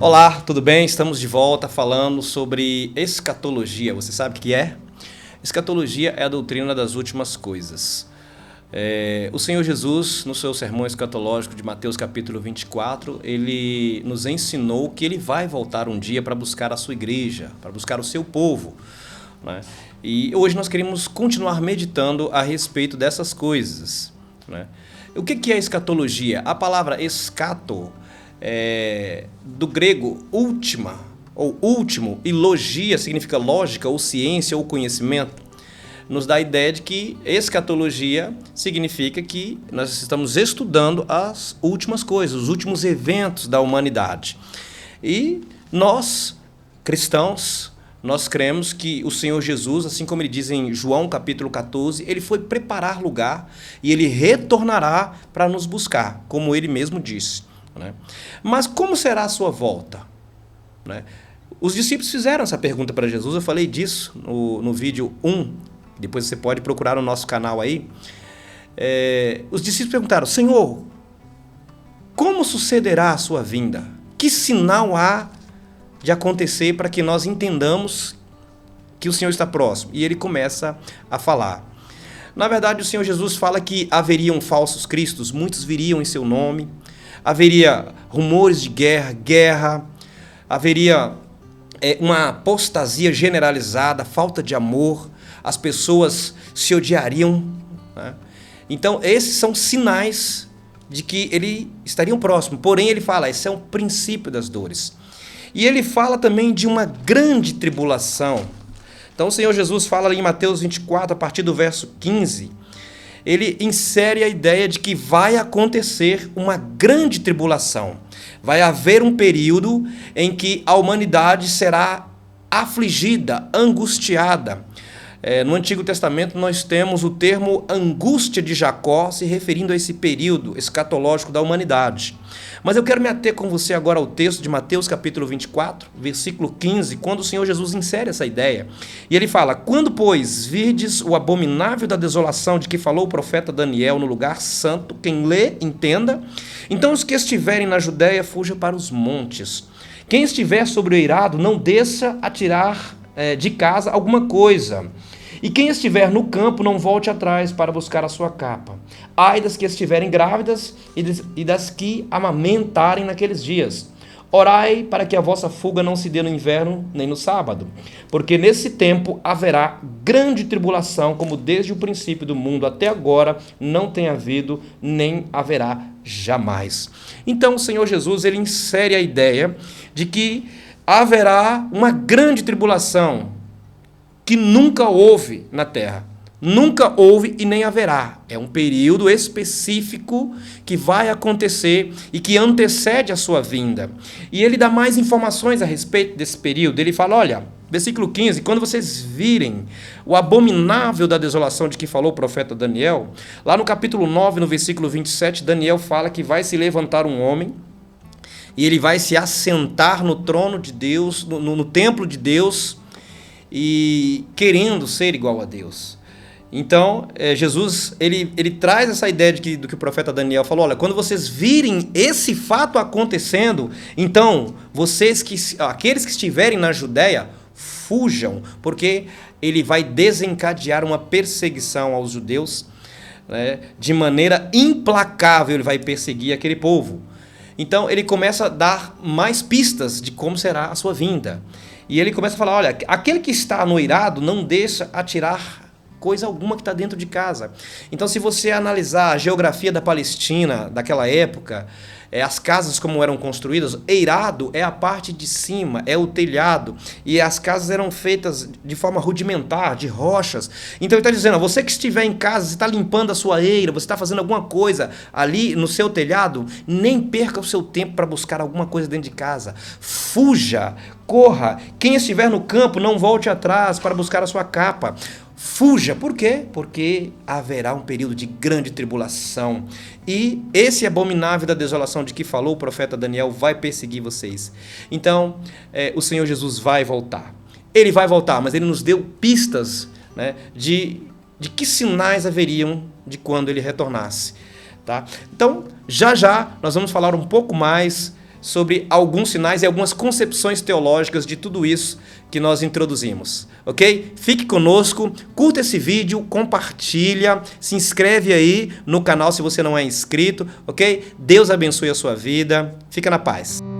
Olá, tudo bem? Estamos de volta falando sobre escatologia. Você sabe o que é? Escatologia é a doutrina das últimas coisas. O Senhor Jesus, no seu sermão escatológico de Mateus capítulo 24, ele nos ensinou que ele vai voltar um dia para buscar a sua igreja, para buscar o seu povo, né? E hoje nós queremos continuar meditando a respeito dessas coisas, né? O que é escatologia? A palavra escato do grego última ou último, e logia significa lógica ou ciência ou conhecimento, nos dá a ideia de que escatologia significa que nós estamos estudando as últimas coisas, os últimos eventos da humanidade. E nós, cristãos, nós cremos que o Senhor Jesus, assim como ele diz em João capítulo 14, ele foi preparar lugar e ele retornará para nos buscar, como ele mesmo disse, né? Mas como será a sua volta, né? Os discípulos fizeram essa pergunta para Jesus, eu falei disso no vídeo 1, depois você pode procurar no nosso canal aí. Os discípulos perguntaram: Senhor, como sucederá a sua vinda? Que sinal há de acontecer para que nós entendamos que o Senhor está próximo? E ele começa a falar. Na verdade, o Senhor Jesus fala que haveriam falsos cristos, muitos viriam em seu nome, haveria rumores de guerra, haveria uma apostasia generalizada, falta de amor, as pessoas se odiariam, né? Então, esses são sinais de que ele estariam próximo. Porém, ele fala, esse é um princípio das dores. E ele fala também de uma grande tribulação. Então, o Senhor Jesus fala ali em Mateus 24, a partir do verso 15, ele insere a ideia de que vai acontecer uma grande tribulação. Vai haver um período em que a humanidade será afligida, angustiada. No Antigo Testamento nós temos o termo angústia de Jacó se referindo a esse período escatológico da humanidade. Mas eu quero me ater com você agora ao texto de Mateus capítulo 24, versículo 15, quando o Senhor Jesus insere essa ideia. E ele fala: quando, pois, virdes o abominável da desolação de que falou o profeta Daniel no lugar santo, quem lê, entenda. Então os que estiverem na Judéia fujam para os montes. Quem estiver sobre o eirado, não desça a tirar de casa alguma coisa. E quem estiver no campo, não volte atrás para buscar a sua capa. Ai das que estiverem grávidas e das que amamentarem naqueles dias. Orai para que a vossa fuga não se dê no inverno nem no sábado, porque nesse tempo haverá grande tribulação, como desde o princípio do mundo até agora não tem havido, nem haverá jamais. Então o Senhor Jesus, ele insere a ideia de que haverá uma grande tribulação que nunca houve na Terra. Nunca houve e nem haverá. É um período específico que vai acontecer e que antecede a sua vinda. E ele dá mais informações a respeito desse período. Ele fala, olha, versículo 15, quando vocês virem o abominável da desolação de que falou o profeta Daniel, lá no capítulo 9, no versículo 27, Daniel fala que vai se levantar um homem e ele vai se assentar no trono de Deus, no templo de Deus, e querendo ser igual a Deus. Então, Jesus, ele traz essa ideia do que o profeta Daniel falou, olha, quando vocês virem esse fato acontecendo, então, aqueles que estiverem na Judéia, fujam, porque ele vai desencadear uma perseguição aos judeus, né, de maneira implacável, ele vai perseguir aquele povo. Então, ele começa a dar mais pistas de como será a sua vinda. E ele começa a falar, olha, aquele que está no eirado não deixa atirar coisa alguma que está dentro de casa. Então, se você analisar a geografia da Palestina daquela época, as casas como eram construídas, eirado é a parte de cima, é o telhado, e as casas eram feitas de forma rudimentar, de rochas. Então ele está dizendo, você que estiver em casa, você está limpando a sua eira, você está fazendo alguma coisa ali no seu telhado, nem perca o seu tempo para buscar alguma coisa dentro de casa. Fuja, corra. Quem estiver no campo, não volte atrás para buscar a sua capa. Fuja. Por quê? Porque haverá um período de grande tribulação. E esse abominável da desolação de que falou o profeta Daniel vai perseguir vocês. Então, o Senhor Jesus vai voltar. Ele vai voltar, mas ele nos deu pistas, né, de que sinais haveriam de quando ele retornasse. Tá? Então, já nós vamos falar um pouco mais sobre alguns sinais e algumas concepções teológicas de tudo isso que nós introduzimos, ok? Fique conosco, curta esse vídeo, compartilha, se inscreve aí no canal se você não é inscrito, ok? Deus abençoe a sua vida, fica na paz.